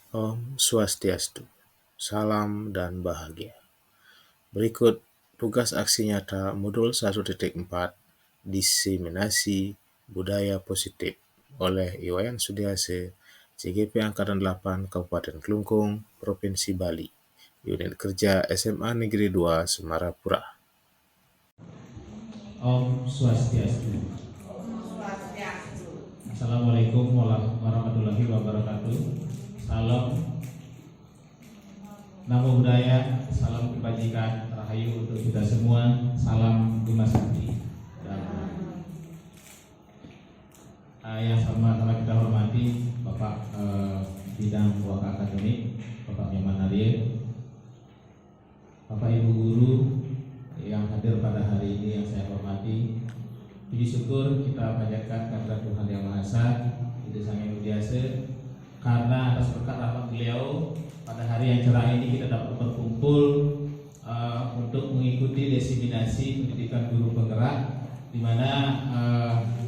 Om Swastiastu, salam dan bahagia. Berikut tugas aksi nyata modul 1.4 Diseminasi Budaya Positif oleh Iwayan Sudiase, CGP Angkatan 8 Kabupaten Kelungkung, Provinsi Bali, Unit Kerja SMA Negeri 2 Semarapura. Om Swastiastu. Assalamualaikum warahmatullahi wabarakatuh. Salam Namo Buddhaya, salam kebajikan, rahayu untuk kita semua, salam Bima Sakti. Yang sama-sama kita hormati Bapak Bidang Waka Akademik, Bapak Nyoman Nadir, Bapak Ibu Guru yang hadir pada hari ini yang saya hormati. Puji syukur kita panjatkan kepada Tuhan Yang Maha Esa, itu Sang Yang Widiase, karena atas berkat rahmat beliau pada hari yang cerah ini kita dapat berkumpul untuk mengikuti desiminasi pendidikan guru penggerak, di mana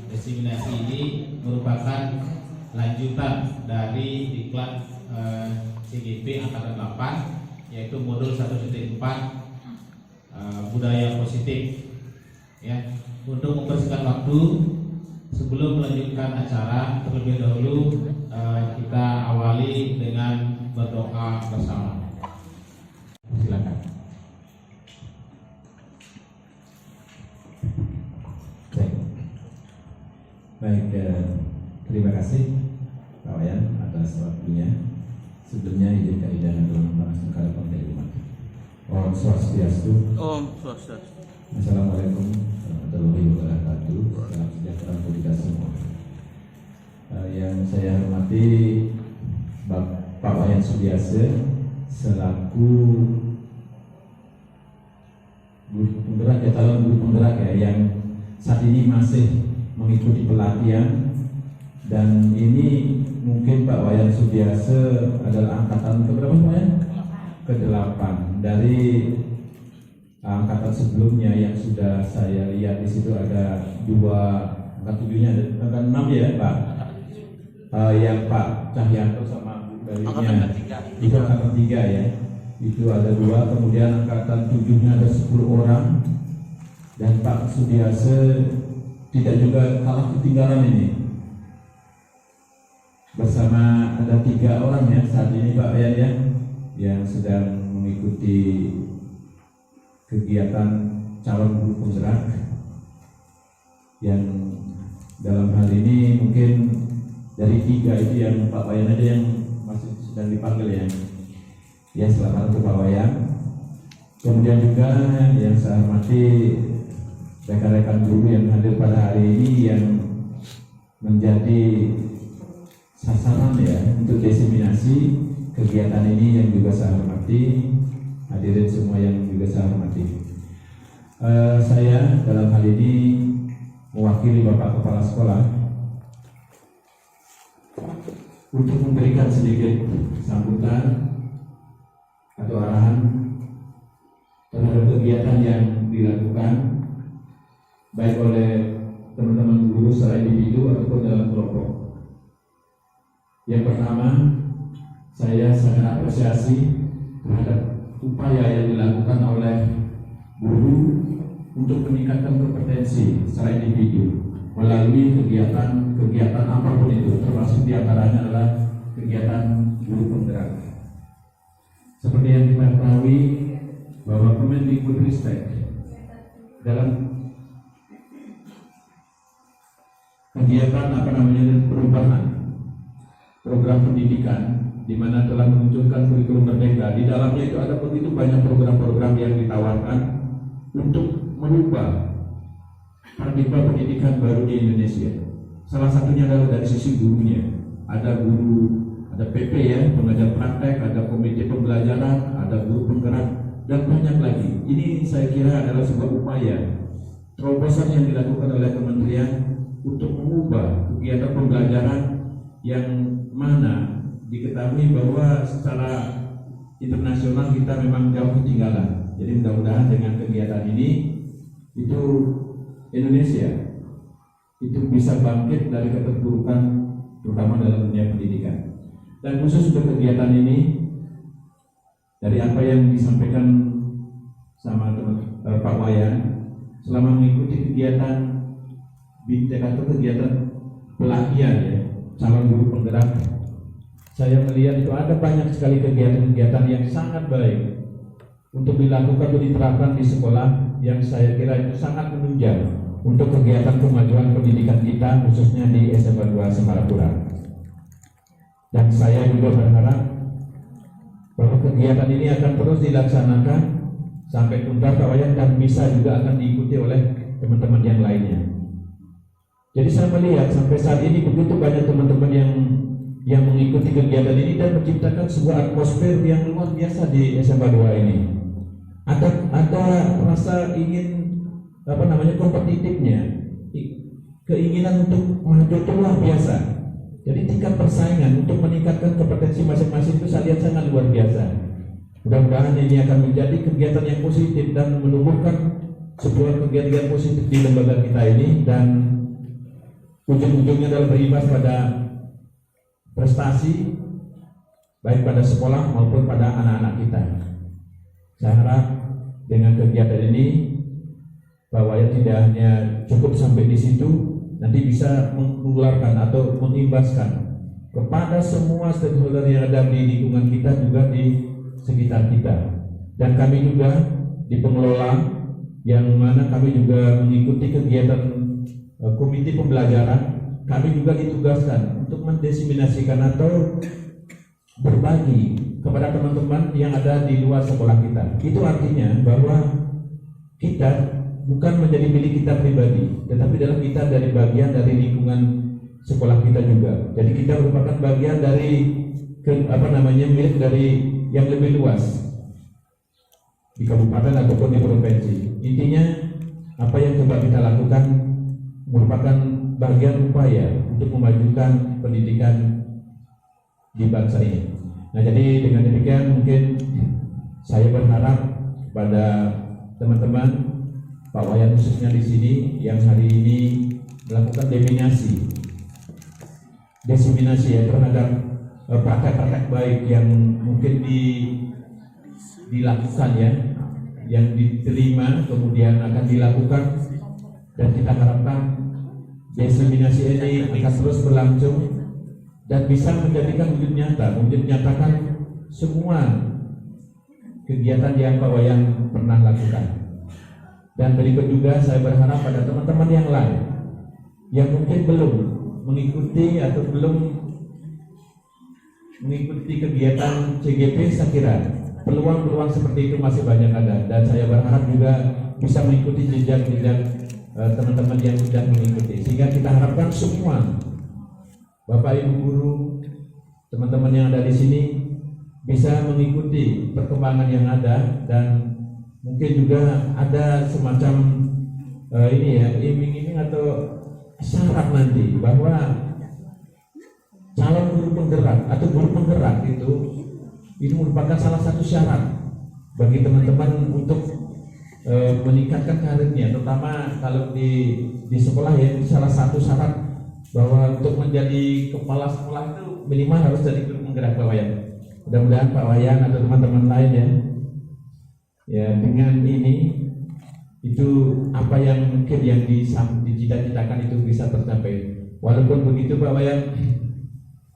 desiminasi ini merupakan lanjutan dari diklat CGP Angkatan 8, yaitu modul 1.4 budaya positif. Ya, untuk mempersingkat waktu, sebelum melanjutkan acara, terlebih dahulu kita awali dengan berdoa bersama. Silakan. Baik, terima kasih Pak Wayan atas waktunya. Sebelumnya izin kaidah dalam bahasa negara Partai Umat. Om Swastiastu. Om Swastiastu. Assalamualaikum warahmatullahi wabarakatuh. Salam sejahtera untuk kita semua. Yang saya hormati Pak Wayan Sudiase selaku guru penggerak ya, calon guru penggerak ya, yang saat ini masih mengikuti pelatihan, dan ini mungkin Pak Wayan Sudiase adalah angkatan keberapa Pak Wayan? Ke-8 dari angkatan sebelumnya yang sudah saya lihat di situ ada 2, angkat 7-nya ada angkat 6 ya Pak. Yang Pak Cahyanto sama Bu Dalinya itu angkatan 3 ya. Itu ada 2, kemudian angkatan 7-nya ada 10 orang, dan Pak Sudiase tidak juga kalah ketinggalan ini. Bersama ada 3 orang ya saat ini Pak Wayan ya, yang sedang mengikuti kegiatan calon guru penggerak, yang dalam hal ini mungkin dari 3 itu yang Pak Wayan aja yang masih sedang dipanggil ya. Ya, selamat untuk Pak Wayan. Kemudian juga yang saya hormati rekan-rekan guru yang hadir pada hari ini yang menjadi sasaran ya untuk desiminasi kegiatan ini, yang juga saya hormati. Hadirin semua yang juga saya hormati. Saya dalam hal ini mewakili Bapak Kepala Sekolah untuk memberikan sedikit sambutan atau arahan terhadap kegiatan yang dilakukan baik oleh teman-teman guru secara individu ataupun dalam kelompok. Yang pertama, saya sangat apresiasi terhadap upaya yang dilakukan oleh guru untuk meningkatkan kompetensi secara individu melalui kegiatan apapun itu, termasuk diantaranya adalah kegiatan guru penggerak. Seperti yang kita ketahui bahwa Kemendikbudristek dalam kegiatan perubahan program pendidikan, di mana telah memunculkan kurikulum merdeka. Di dalamnya itu ada begitu banyak program-program yang ditawarkan untuk merubah paradigma pendidikan baru di Indonesia. Salah satunya adalah dari sisi gurunya. Ada guru, ada PP ya, pengajar praktek, ada komite pembelajaran, ada guru penggerak, dan banyak lagi. Ini saya kira adalah sebuah upaya terobosan yang dilakukan oleh kementerian untuk mengubah kegiatan pembelajaran yang mana diketahui bahwa secara internasional kita memang jauh ketinggalan. Jadi mudah-mudahan dengan kegiatan ini itu Indonesia itu bisa bangkit dari keterpurukan terutama dalam dunia pendidikan. Dan khusus untuk kegiatan ini, dari apa yang disampaikan sama Pak Wayan, selama mengikuti kegiatan BIMTEK atau kegiatan pelatihan ya, calon guru penggerak, saya melihat itu ada banyak sekali kegiatan-kegiatan yang sangat baik untuk dilakukan atau diterapkan di sekolah, yang saya kira itu sangat menunjang untuk kegiatan kemajuan pendidikan kita, khususnya di SMA 2 Semarapura. Dan saya juga berharap bahwa kegiatan ini akan terus dilaksanakan sampai tuntas Pak Wayan, dan bisa juga akan diikuti oleh teman-teman yang lainnya. Jadi saya melihat sampai saat ini begitu banyak teman-teman yang mengikuti kegiatan ini dan menciptakan sebuah atmosfer yang luar biasa di SMA 2 ini. Ada rasa ingin kompetitifnya, keinginan untuk maju itu luar biasa. Jadi tingkat persaingan untuk meningkatkan kompetensi masing-masing itu saya lihat sangat luar biasa. Mudah-mudahan ini akan menjadi kegiatan yang positif dan menumbuhkan sebuah kegiatan positif di lembaga kita ini, dan ujung-ujungnya adalah berimbas pada prestasi baik pada sekolah maupun pada anak-anak kita. Saya harap dengan kegiatan ini Pak Wayan tidak hanya cukup sampai di situ, nanti bisa mengeluarkan atau mengimbaskan kepada semua stakeholder yang ada di lingkungan kita, juga di sekitar kita. Dan kami juga di pengelola, yang mana kami juga mengikuti kegiatan komite pembelajaran, kami juga ditugaskan untuk mendesiminasikan atau berbagi kepada teman-teman yang ada di luar sekolah kita. Itu artinya bahwa kita bukan menjadi milik kita pribadi, tetapi adalah kita dari bagian dari lingkungan sekolah kita juga. Jadi kita merupakan bagian dari milik dari yang lebih luas di kabupaten ataupun di provinsi. Intinya apa yang coba kita lakukan merupakan bagian upaya untuk memajukan pendidikan di bangsa ini. Nah, jadi dengan demikian mungkin saya berharap pada teman-teman Pak Wayan khususnya di sini yang hari ini melakukan desiminasi ya terhadap praktek-praktek baik yang mungkin dilakukan ya, yang diterima kemudian akan dilakukan, dan kita harapkan desiminasi ini akan terus berlangsung dan bisa menjadikan wujud nyatakan semua kegiatan yang Pak Wayan pernah lakukan. Dan berikut juga saya berharap pada teman-teman yang lain yang mungkin belum mengikuti atau belum mengikuti kegiatan CGP, saya kira peluang-peluang seperti itu masih banyak ada, dan saya berharap juga bisa mengikuti jejak-jejak teman-teman yang sudah mengikuti, sehingga kita harapkan semua Bapak Ibu guru, teman-teman yang ada di sini bisa mengikuti perkembangan yang ada, dan mungkin juga ada semacam iming-iming atau syarat nanti bahwa calon guru penggerak atau guru penggerak itu merupakan salah satu syarat bagi teman-teman untuk meningkatkan karirnya, terutama kalau di sekolah ya. Salah satu syarat bahwa untuk menjadi kepala sekolah itu minimal harus jadi guru penggerak Pak Wayan. Mudah-mudahan Pak Wayan atau teman-teman lain ya dengan ini itu apa yang mungkin yang dicita-citakan itu bisa tercapai. Walaupun begitu Pak Wayan,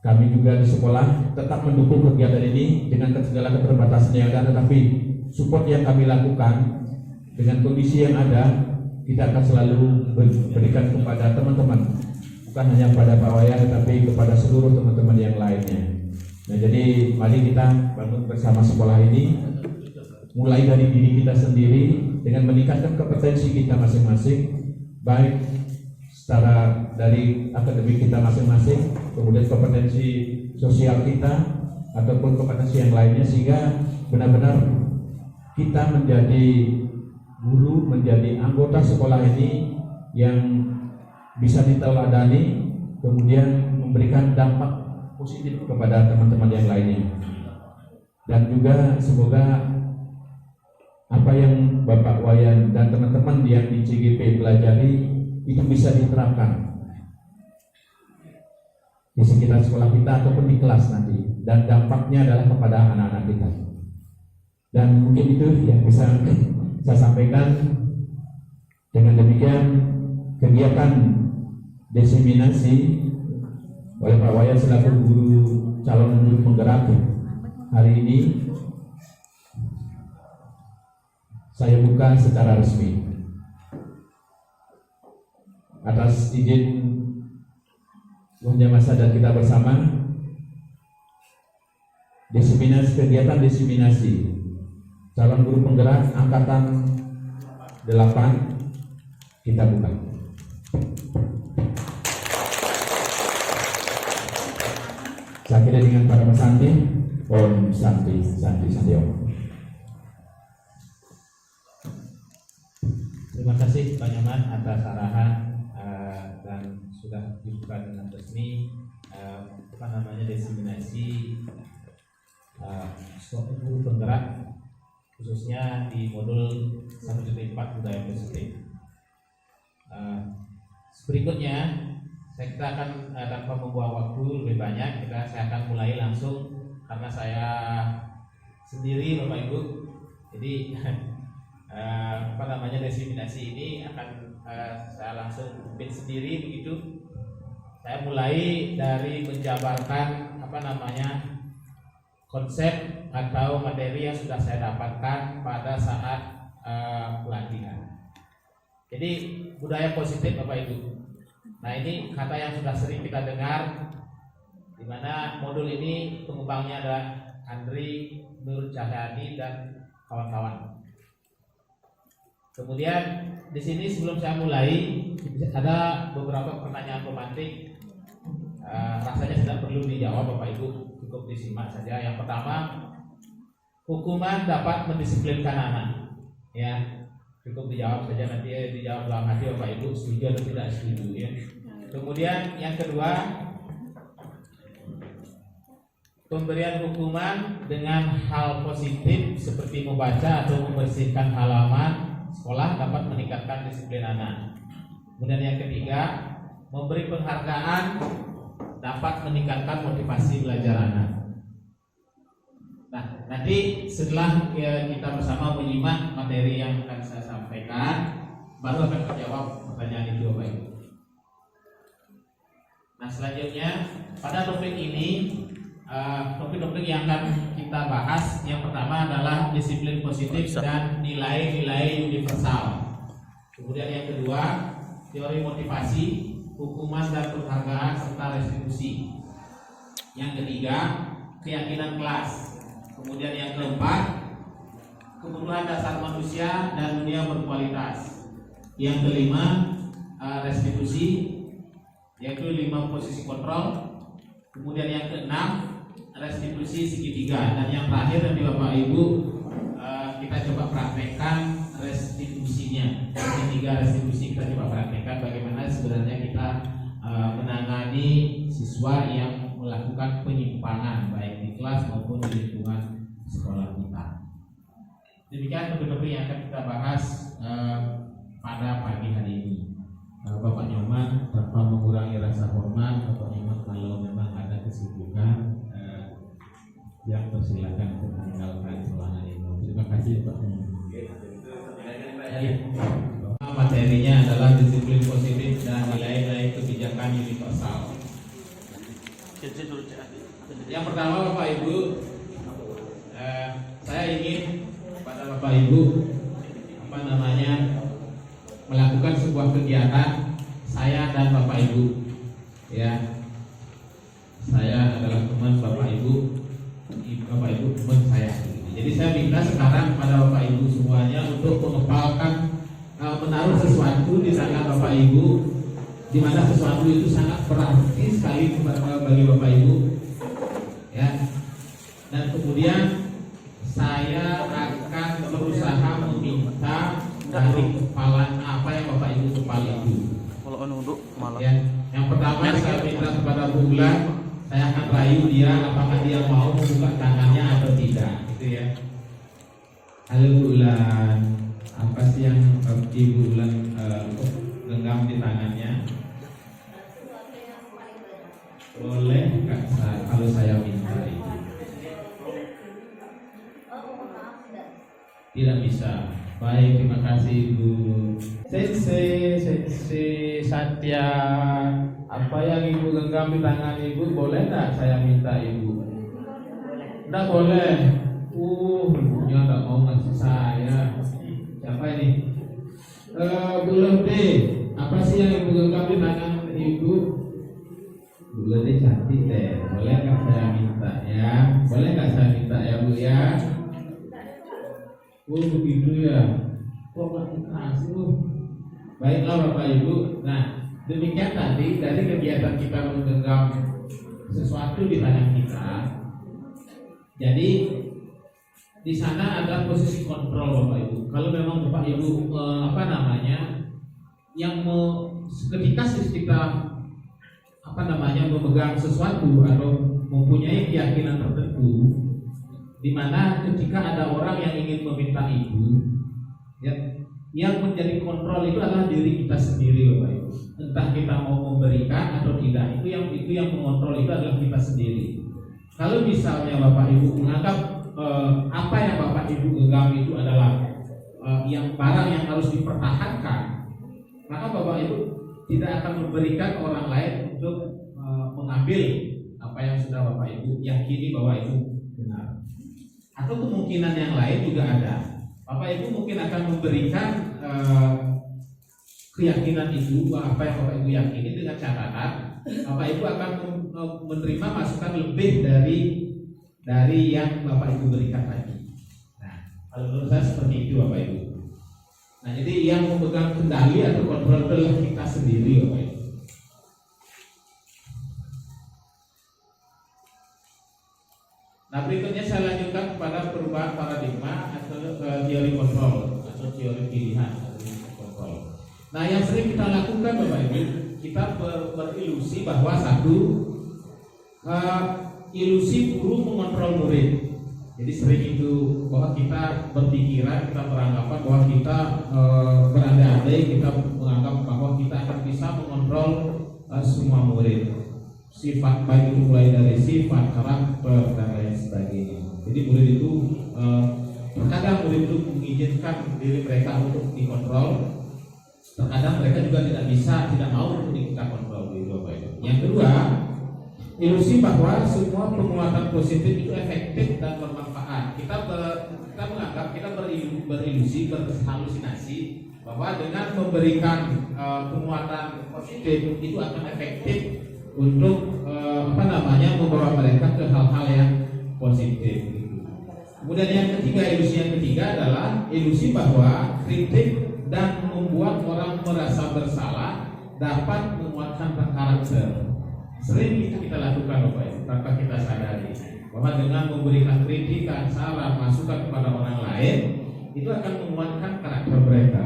kami juga di sekolah tetap mendukung kegiatan ini dengan segala keterbatasan yang ada, tetapi support yang kami lakukan dengan kondisi yang ada, kita akan selalu berikan kepada teman-teman, bukan hanya pada Pak Wayan tetapi kepada seluruh teman-teman yang lainnya. Nah, jadi mari kita bangun bersama sekolah ini, mulai dari diri kita sendiri dengan meningkatkan kompetensi kita masing-masing, baik secara dari akademik kita masing-masing, kemudian kompetensi sosial kita ataupun kompetensi yang lainnya, sehingga benar-benar kita menjadi guru, menjadi anggota sekolah ini yang bisa diteladani, kemudian memberikan dampak positif kepada teman-teman yang lainnya. Dan juga semoga apa yang Bapak Wayan dan teman-teman yang di CGP pelajari itu bisa diterapkan di sekitar sekolah kita ataupun di kelas nanti. dan dampaknya adalah kepada anak-anak kita. Dan mungkin itu yang bisa saya sampaikan. Dengan demikian kegiatan diseminasi oleh Pak Wayan selaku guru calon guru penggerak hari ini saya buka secara resmi. Atas izin Tuhan Masa dan kita bersama, kegiatan diseminasi calon guru penggerak angkatan 8 kita buka. Saya kira dengan para pesanti, Om Santi Om. Terima kasih Pak Nyoman atas arahan dan sudah dibuka dengan resmi diseminasi guru penggerak khususnya di modul 1.4 budaya positif. Berikutnya kita akan tanpa membuang waktu lebih banyak, saya akan mulai langsung karena saya sendiri Bapak Ibu. Jadi diseminasi ini akan saya langsung pimpin sendiri begitu. Saya mulai dari menjabarkan konsep atau materi yang sudah saya dapatkan pada saat pelatihan. Jadi budaya positif Bapak Ibu. Nah, ini kata yang sudah sering kita dengar, di mana modul ini pengembangnya ada Andri Nur Cahyani dan kawan-kawan. Kemudian di sini sebelum saya mulai ada beberapa pertanyaan pemantik. Rasanya tidak perlu dijawab Bapak Ibu, cukup disimak saja. Yang pertama, hukuman dapat mendisiplinkan anak. Ya, cukup dijawab saja, nanti dijawab dalam hati Bapak Ibu setuju atau tidak setuju ya. Kemudian yang kedua, pemberian hukuman dengan hal positif seperti membaca atau membersihkan halaman sekolah dapat meningkatkan disiplin anak. Kemudian yang ketiga, memberi penghargaan dapat meningkatkan motivasi belajar anak. Nah, nanti setelah kita bersama menyimak materi yang akan saya sampaikan, baru akan menjawab pertanyaan itu Bapak Ibu. Nah, selanjutnya pada topik ini, topik-topik yang akan kita bahas, yang pertama adalah disiplin positif dan nilai-nilai universal. Kemudian yang kedua, teori motivasi, hukuman dan penghargaan serta restitusi. Yang ketiga, keyakinan kelas. Kemudian yang keempat, kebutuhan dasar manusia dan dunia berkualitas. Yang kelima, restitusi, yaitu 5 posisi kontrol. Kemudian yang keenam, restitusi segitiga. Dan yang terakhir nanti Bapak Ibu kita coba praktekkan restitusinya. Segitiga restitusi kita coba praktekkan bagaimana sebenarnya kita menangani siswa yang melakukan penyimpangan baik di kelas maupun di lingkungan sekolah kita. Demikian topik-topik yang akan kita bahas pada pagi hari ini. Bapak Nyoman, tanpa mengurangi rasa hormat, Bapak Nyoman kalau memang ada kesibukan yang persilakan untuk meninggalkan ruangan ini. Terima kasih Pak Nyoman. Materinya adalah disiplin positif dan nilai-nilai kebijakan universal. Yang pertama Bapak Ibu, saya ingin pada Bapak Ibu melakukan sebuah kegiatan saya dan Bapak Ibu. Ya, saya adalah teman Bapak Ibu, Bapak Ibu teman saya. Jadi saya minta sekarang pada Bapak Ibu semuanya untuk mengepalkan, menaruh sesuatu di tangan Bapak Ibu, di mana sesuatu itu sangat berarti sekali bagi Bapak Ibu. Ya, dan kemudian saya akan berusaha meminta dari kepalan apa yang Bapak Ibu kepala itu. Ya, yang pertama saya minta kepada Bu Ulan, saya akan rayu dia apakah dia mau membuka tangannya atau tidak, gitu ya. Halo Bu Ulan, apa sih yang Ibu Ulan genggam di tangannya? Boleh Kak, kalau saya minta itu. Tidak bisa. Baik, terima kasih Ibu. Sensei Satya, apa yang Ibu genggam di tangan Ibu, boleh nggak saya minta Ibu? Nggak boleh. Ibunya nggak mau ngasih saya. Siapa ini? Bu Lode, apa sih yang Ibu genggam di tangan Ibu? Bu Lode cantik deh. Boleh nggak saya minta ya? Boleh nggak saya minta ya Bu ya? Begitu ya. Kok nggak dikasih Bu? Baiklah Bapak Ibu. Nah, demikian tadi dari kegiatan kita menggenggam sesuatu di tangan kita. Jadi di sana ada posisi kontrol Bapak Ibu. Kalau memang Bapak Ibu ketika kita memegang sesuatu atau mempunyai keyakinan tertentu, di mana ketika ada orang yang ingin meminta Ibu, ya, yang menjadi kontrol itu adalah diri kita sendiri Bapak Ibu. Entah kita mau memberikan atau tidak, itu yang mengontrol itu adalah kita sendiri. Kalau misalnya Bapak Ibu menganggap apa yang Bapak Ibu genggam itu adalah yang barang yang harus dipertahankan, maka Bapak Ibu tidak akan memberikan orang lain untuk mengambil apa yang sudah Bapak Ibu yakini bahwa itu benar. Atau kemungkinan yang lain juga ada. Bapak Ibu mungkin akan memberikan keyakinan itu, apa yang Bapak Ibu yakini, dengan catatan Bapak Ibu akan menerima masukan lebih dari yang Bapak Ibu berikan tadi. Nah, kalau menurut saya seperti itu Bapak Ibu. Nah, jadi yang memegang kendali atau kontrol adalah kita sendiri Bapak Ibu. Nah, berikutnya saya lanjutkan kepada perubahan paradigma atau teori kontrol atau teori pilihan atau kontrol. Nah, yang sering kita lakukan Bapak Ibu, kita berilusi bahwa ilusi guru mengontrol murid. Jadi sering itu bahwa kita berpikiran, kita beranggapan bahwa kita berandai-andai, kita menganggap bahwa kita akan bisa mengontrol semua murid. Sifat baik itu mulai dari sifat, karakter dan lain sebagainya. Jadi murid itu terkadang murid itu mengizinkan diri mereka untuk dikontrol. Terkadang mereka juga tidak mau untuk kita kontrol gitu Bapak Ibu. Yang kedua, ilusi bahwa semua penguatan positif itu efektif dan bermanfaat. Kita menganggap, kita berilusi, berhalusinasi bahwa dengan memberikan penguatan positif itu akan efektif untuk membawa mereka ke hal-hal yang positif. Kemudian ilusi yang ketiga adalah ilusi bahwa kritik dan membuat orang merasa bersalah dapat menguatkan karakter. Sering itu kita lakukan Bapak Ibu, tanpa kita sadari bahwa dengan memberikan kritikan, saran, masukan kepada orang lain itu akan menguatkan karakter mereka.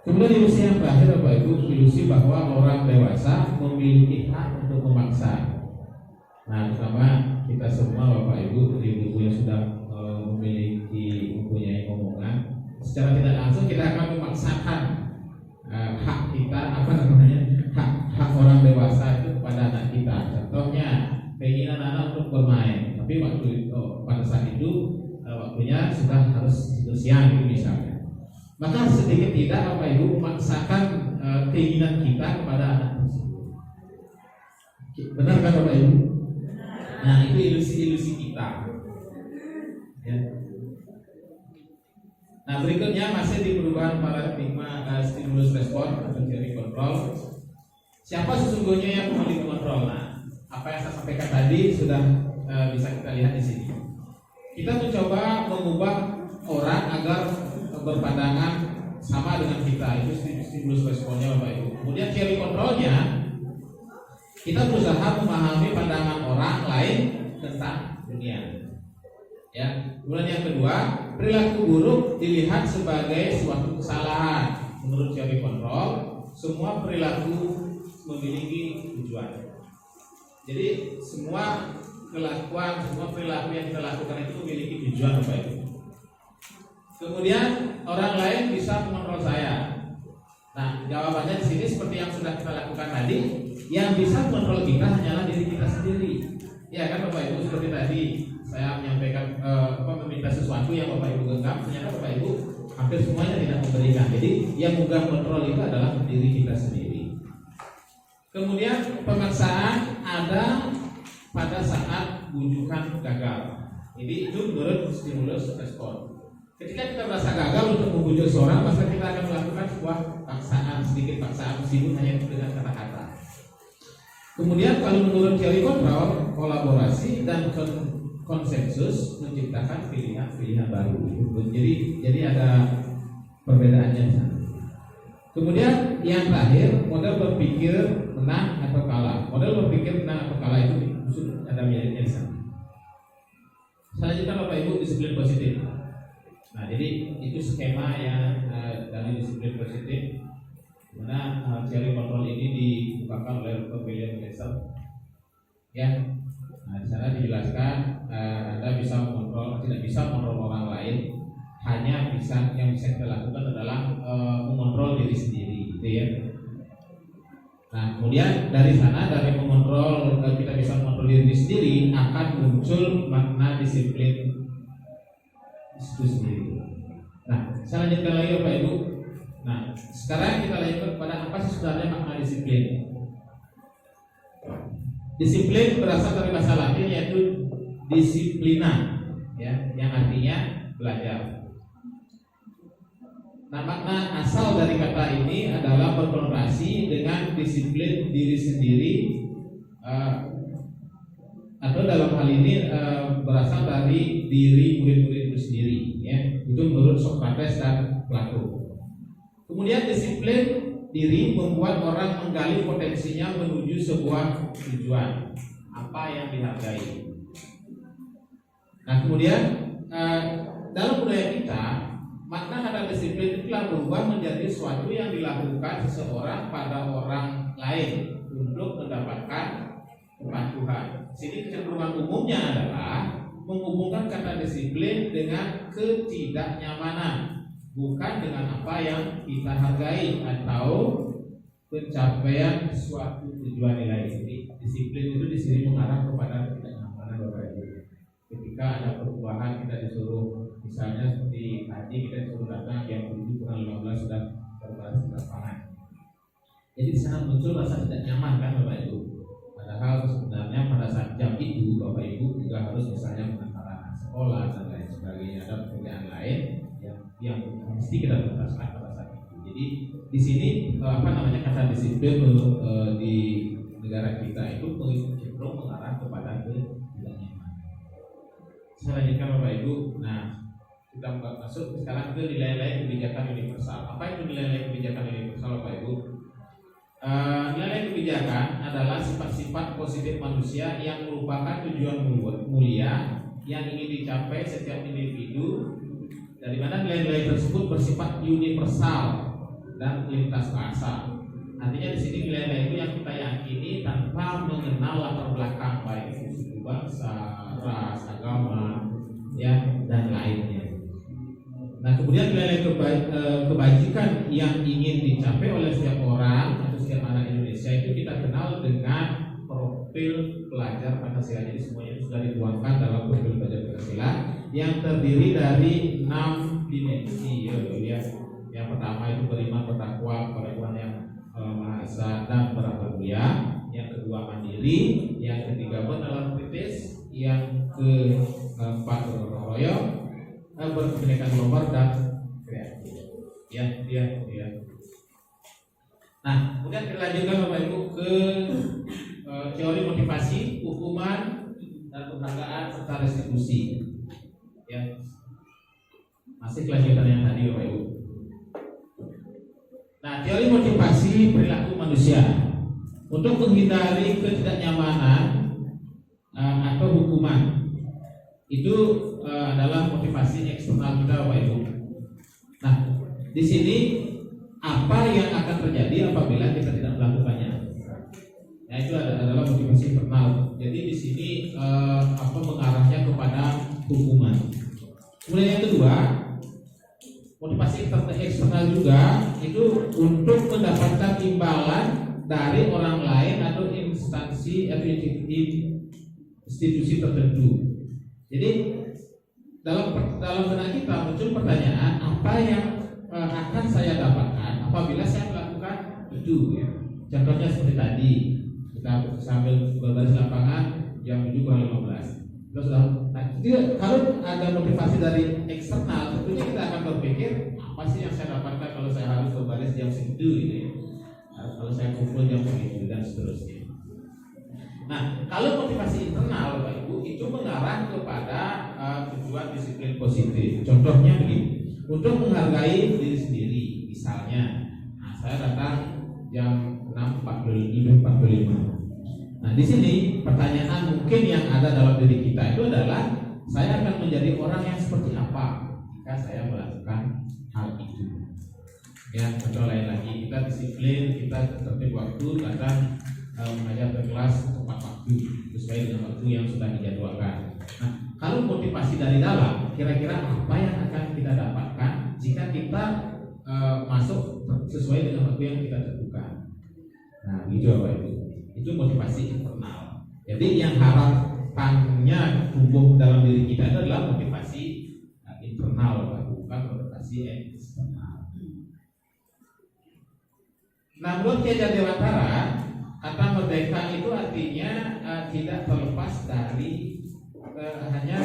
Kemudian ilusi yang terakhir Bapak Ibu, ilusi bahwa orang dewasa memiliki hak untuk memaksa. Nah, terutama kita semua Bapak Ibu, ibu-ibu yang sudah mempunyai omongan, secara tidak langsung kita akan memaksakan hak kita, hak orang dewasa itu kepada anak kita. Contohnya keinginan anak untuk bermain, tapi pada saat itu waktunya sudah harus siang gitu misalnya. Maka sedikit tidak Bapak Ibu memaksakan keinginan kita kepada anak tersebut. Benar kan Bapak Ibu? Nah, itu ilusi-ilusi kita. Ya. Nah, berikutnya masih di perubahan paradigma stimulus respon atau teori kontrol. Siapa sesungguhnya yang memiliki kontrol? Nah, apa yang saya sampaikan tadi sudah bisa kita lihat di sini. Kita mencoba mengubah orang agar berpandangan sama dengan kita, itu stimulus responnya Bapak Ibu. Kemudian teori kontrolnya, kita berusaha memahami pandangan orang lain tentang dunia. Ya. Kemudian yang kedua, perilaku buruk dilihat sebagai suatu kesalahan. Menurut teori kontrol, semua perilaku memiliki tujuan. Jadi semua kelakuan, semua perilaku yang kita lakukan itu memiliki tujuan Bapak Ibu. Kemudian orang lain bisa mengontrol saya. Nah, jawabannya di sini seperti yang sudah kita lakukan tadi, yang bisa mengontrol kita hanyalah diri kita sendiri. Ya kan Bapak Ibu, seperti tadi saya menyampaikan meminta sesuatu sesuatu yang Bapak Ibu genggam, ternyata Bapak Ibu hampir semuanya tidak memberikan. Jadi yang megang kontrol itu adalah diri kita sendiri. Kemudian pemaksaan ada pada saat bujukan gagal. Jadi itu menurut stimulus respon. Ketika kita merasa gagal untuk membujuk seorang, maka kita akan melakukan sebuah paksaan, sedikit paksaan meskipun hanya dengan kata-kata. Kemudian kalau menurut teori kontrol, kolaborasi dan konsensus menciptakan pilihan-pilihan baru. Jadi ada perbedaannya. Kemudian yang terakhir, model berpikir menang atau kalah. Model berpikir menang atau kalah itu ada miripnya di sana. Selanjutnya Bapak Ibu, disiplin positif. Nah, jadi itu skema yang dari disiplin positif, mana teori kontrol ini dibukakan oleh Dr. William Glasser. Ya, nah di sana dijelaskan Anda bisa mengontrol, tidak bisa mengontrol orang lain, hanya yang bisa kita lakukan adalah mengontrol diri sendiri, gitu ya. Nah, kemudian dari sana, dari mengontrol kita bisa mengontrol diri sendiri, akan muncul makna disiplin itu sendiri. Nah, saya lanjutkan lagi Bapak Ibu. Nah, sekarang kita lanjutkan pada apa sih sebenarnya makna disiplin. Disiplin berasal dari bahasa Latin yaitu disiplina, ya, yang artinya belajar. Nah, makna asal dari kata ini adalah berkonotasi dengan disiplin diri sendiri, atau dalam hal ini berasal dari diri murid-murid itu sendiri, ya. Itu menurut Socrates dan Plato. Kemudian disiplin diri membuat orang menggali potensinya menuju sebuah tujuan, apa yang dihargai. Nah, kemudian dalam budaya kita, makna kata disiplin itu telah berubah menjadi sesuatu yang dilakukan seseorang pada orang lain untuk mendapatkan kepatuhan. Sini kecenderungan umumnya adalah menghubungkan kata disiplin dengan ketidaknyamanan, bukan dengan apa yang kita hargai atau pencapaian suatu tujuan nilai. Jadi disiplin itu di sini mengarah kepada ketidaknyamanan Bapak Ibu. Ketika ada perubahan, kita disuruh, misalnya seperti tadi kita disuruh datang jam 7:15 sudah berbaris di lapangan. Jadi di sana muncul rasa tidak nyaman kan Bapak Ibu. Padahal sebenarnya pada saat jam itu Bapak Ibu juga harus misalnya mengantar anak sekolah dan lain sebagainya, ada pekerjaan lain yang mesti kita tuntaskan pada saat itu. Jadi di sini kata disiplin di negara kita itu cenderung mengarah kepada ketidaknyamanan. Saya lanjutkan Bapak Ibu. Nah, kita masuk sekarang ke nilai-nilai kebijakan universal. Apa itu nilai-nilai kebijakan universal Bapak Ibu? Nilai kebijakan adalah sifat-sifat positif manusia yang merupakan tujuan mulia yang ingin dicapai setiap individu, dari mana nilai-nilai tersebut bersifat universal dan lintas bahasa. Artinya di sini nilai-nilai itu yang kita yakini tanpa mengenal latar belakang, baik itu suku bangsa, ras, agama, ya, dan lainnya. Nah, kemudian nilai kebajikan yang ingin dicapai oleh setiap orang atau setiap anak Indonesia itu kita kenal dengan profil pelajar Pancasila. Jadi semuanya itu sudah dituangkan dalam profil pelajar Pancasila yang terdiri dari 6 dimensi, ya. Yang pertama itu beriman, bertakwa kepada Tuhan yang Maha Esa dan berakhlak mulia. Yang kedua mandiri, yang ketiga bernalar kritis, yang keempat bergotong royong, berkebinekaan global dan kreatif. Ya. Nah, kemudian kita lanjutkan Bapak Ibu ke teori motivasi, hukuman, dan penghargaan serta restitusi. Ya, masih kelanjutan yang tadi Bapak Ibu. Nah, teori motivasi perilaku manusia untuk menghindari ketidaknyamanan atau hukuman itu adalah motivasi eksternal kita Bapak Ibu. Nah, di sini apa yang akan terjadi apabila kita tidak melakukannya? Nah, itu adalah motivasi internal. Jadi di sini mengarahnya kepada hukuman. Kemudian yang kedua, motivasi eksternal juga itu untuk mendapatkan imbalan dari orang lain atau instansi atau institusi tertentu. Jadi dalam benak kita muncul pertanyaan apa yang akan saya dapatkan apabila saya melakukan itu ya. Contohnya seperti tadi kita sambil berbaris lapangan jam 7:15. Terus kalau ada motivasi dari eksternal, tentunya kita akan berpikir apa sih yang saya dapatkan kalau saya harus berbaris jam segitu gitu ya. Kalau saya kumpul jam segitu dan seterusnya. Nah, kalau motivasi internal Bapak Ibu itu mengarah kepada tujuan disiplin positif. Contohnya begini, untuk menghargai diri sendiri, misalnya, saya datang jam 6:45. Nah, di sini pertanyaan mungkin yang ada dalam diri kita itu adalah saya akan menjadi orang yang seperti apa jika saya melakukan hal itu. Ya, contoh lain lagi, kita disiplin, kita tertib waktu, datang mengajar ke kelas tepat waktu sesuai dengan waktu yang sudah dijadwalkan. Nah, kalau motivasi dari dalam, kira-kira apa yang akan kita dapatkan jika kita masuk sesuai dengan waktu yang kita tentukan? Nah, gitu Bapak Ibu. Itu motivasi internal. Jadi yang harapannya tumbuh dalam diri kita itu adalah motivasi internal, bukan motivasi eksternal. Nah, menurut Kiai Dewantara, kata merdeka itu artinya tidak terlepas dari hanya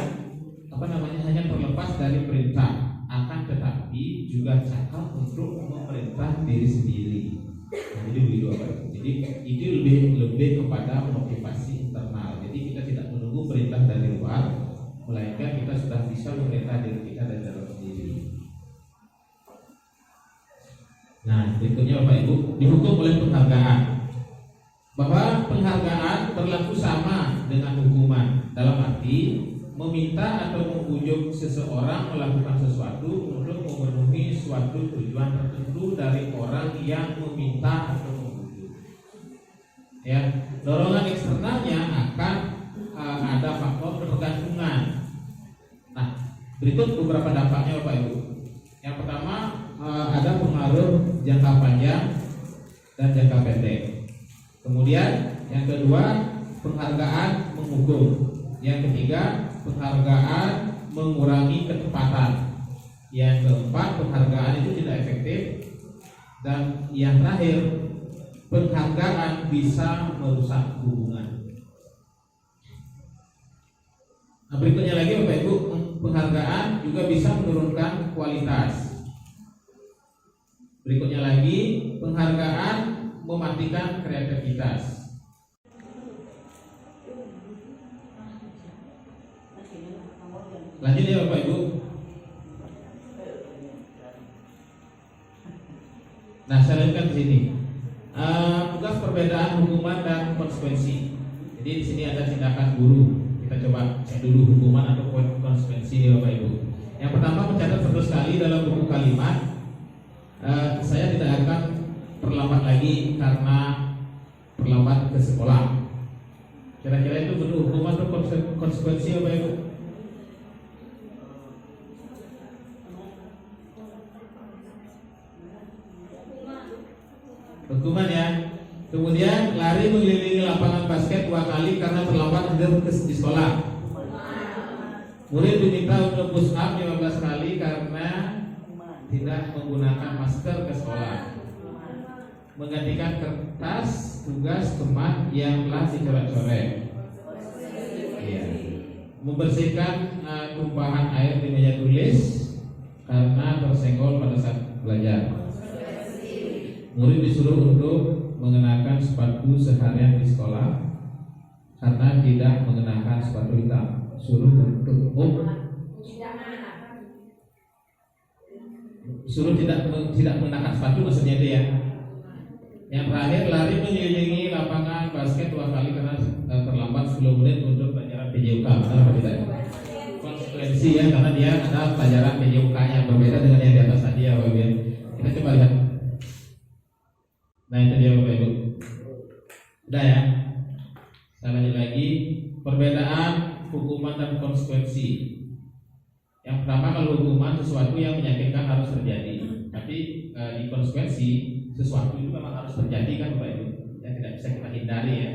terlepas dari perintah, akan tetapi juga cakap untuk memerintah diri sendiri. Jadi begitu apa itu? Jadi itu lebih kepada motivasi internal. Jadi kita tidak menunggu perintah dari luar, melainkan kita sudah bisa memerintah diri kita dari dalam sendiri. Nah, berikutnya Bapak Ibu, dihukum oleh penghargaan. Bahwa penghargaan berlaku sama dengan hukuman, dalam arti meminta atau membujuk seseorang melakukan sesuatu untuk memenuhi suatu tujuan tertentu dari orang yang meminta atau membujuk. Ya, dorongan eksternalnya akan ada faktor ketergantungan. Nah, berikut beberapa dampaknya Bapak Ibu. Yang pertama, ada pengaruh jangka panjang dan jangka pendek. Kemudian yang kedua, penghargaan menghukum. Yang ketiga, penghargaan mengurangi ketepatan. Yang keempat, penghargaan itu tidak efektif. Dan yang terakhir, penghargaan bisa merusak hubungan. Nah, berikutnya lagi Bapak Ibu, penghargaan juga bisa menurunkan kualitas. Berikutnya lagi, penghargaan mematikan kreativitas. Lanjut ya Bapak Ibu. Nah, saya lanjutkan di sini. Tugas perbedaan hukuman dan konsekuensi. Jadi di sini ada tindakan guru. Kita coba cek dulu hukuman atau konsekuensi ya Bapak Ibu. Yang pertama, mencatat betul sekali dalam buku kalimat. Saya tidak akan terlambat lagi karena terlambat ke sekolah. Kira-kira itu bentuk hukuman atau konsekuensi Bapak Ibu? Hukuman ya. Kemudian lari mengelilingi lapangan basket 2 kali karena terlambat di sekolah. Murid diminta untuk push up 15 kali karena tidak menggunakan masker ke sekolah. Menggantikan kertas tugas teman yang telah dicoret-coret. Iya. Membersihkan tumpahan air di meja tulis karena tersenggol pada saat belajar. Murid disuruh untuk mengenakan sepatu seharian di sekolah karena tidak mengenakan sepatu hitam. Suruh tidak mengenakan sepatu maksudnya itu ya. Yang terakhir, lari mengelilingi lapangan basket 2 kali karena terlambat 10 menit untuk pelajaran PJUK. Benar atau tidak? Konsekuensi ya, karena dia ada pelajaran PJUK yang berbeda dengan yang di atas tadi ya Bapak Ibu. Kita coba lihat. Nah, itu dia Bapak Ibu. Udah ya. Saya lanjut lagi, perbedaan hukuman dan konsekuensi. Yang pertama, kalau hukuman sesuatu yang menyakitkan harus terjadi, tapi di konsekuensi sesuatu itu memang harus terjadi kan Bapak Ibu, yang tidak bisa kita hindari ya.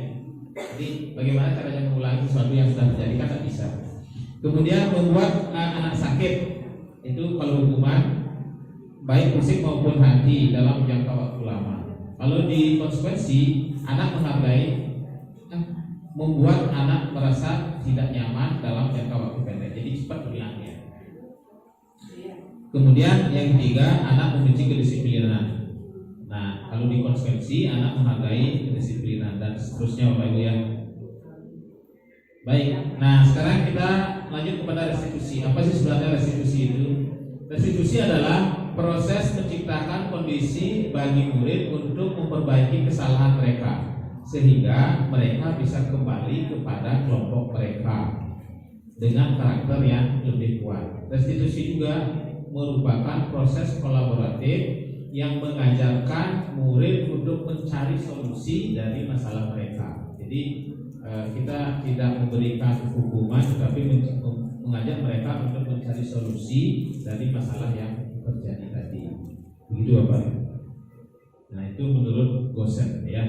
Jadi bagaimana caranya mengulangi sesuatu yang sudah terjadi kan tidak bisa. Kemudian membuat anak sakit, itu kalau hukuman baik fisik maupun hati dalam jangka waktu lama. Kalau di konsekuensi, anak menghargai membuat anak merasa tidak nyaman dalam jangka waktu pendek, jadi cepat hilangnya. Kemudian yang ketiga, anak membenci kedisiplinan. Nah, kalau di konsekuensi, anak menghargai kedisiplinan dan seterusnya, Bapak Ibu ya. Baik, nah sekarang kita lanjut kepada restitusi. Apa sih sebenarnya restitusi itu? Restitusi adalah proses menciptakan kondisi bagi murid untuk memperbaiki kesalahan mereka, sehingga mereka bisa kembali kepada kelompok mereka dengan karakter yang lebih kuat. Restitusi juga merupakan proses kolaboratif yang mengajarkan murid untuk mencari solusi dari masalah mereka. Jadi kita tidak memberikan hukuman, tetapi mengajak mereka untuk mencari solusi dari masalah yang terjadi tadi. Begitu Bapak. Nah itu menurut Gosen ya.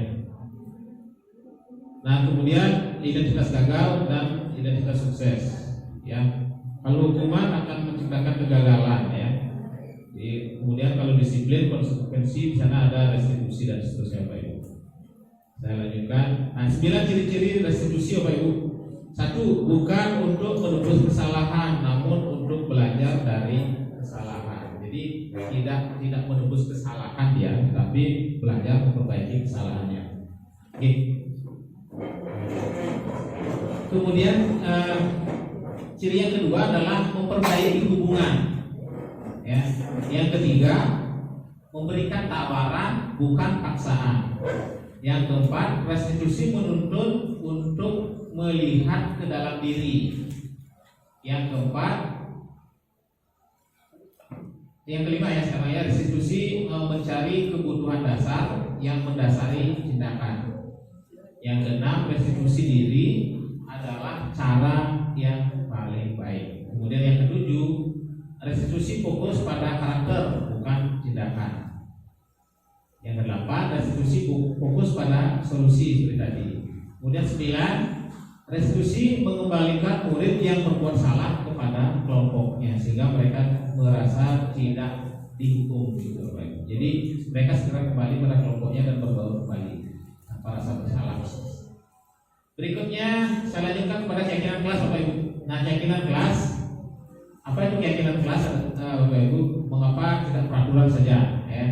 Nah kemudian identitas gagal dan identitas sukses ya. Kalau hukuman akan menciptakan kegagalan ya. Kemudian kalau disiplin, konsekuensi, di sana ada restitusi dan seterusnya Bapak Ibu. Saya lanjutkan. Nah, 9 ciri-ciri restitusi Bapak Ibu. 1, bukan untuk menebus kesalahan, namun untuk belajar dari kesalahan. Jadi tidak menebus kesalahan dia, tapi belajar memperbaiki kesalahannya. Oke. Kemudian ciri yang kedua adalah memperbaiki hubungan. Ya. Yang ketiga, memberikan tawaran bukan paksaan. Yang keempat, restitusi menuntut untuk melihat ke dalam diri. Yang kelima ya sekarang ya, restitusi mencari kebutuhan dasar yang mendasari tindakan. Yang keenam, restitusi diri adalah cara yang paling baik. Kemudian yang ketujuh, restitusi fokus pada karakter bukan tindakan. Yang kedelapan, restitusi fokus pada solusi seperti tadi. Kemudian 9, restitusi mengembalikan murid yang berbuat salah kepada kelompoknya sehingga mereka merasa tidak dihukum gitu. Jadi mereka segera kembali pada kelompoknya dan berbaur kembali tanpa rasa bersalah. Berikutnya saya lanjutkan kepada keyakinan kelas Bapak Ibu. Nah, keyakinan kelas, apa itu keyakinan kelas Bapak Ibu? Mengapa tidak peraturan saja ya?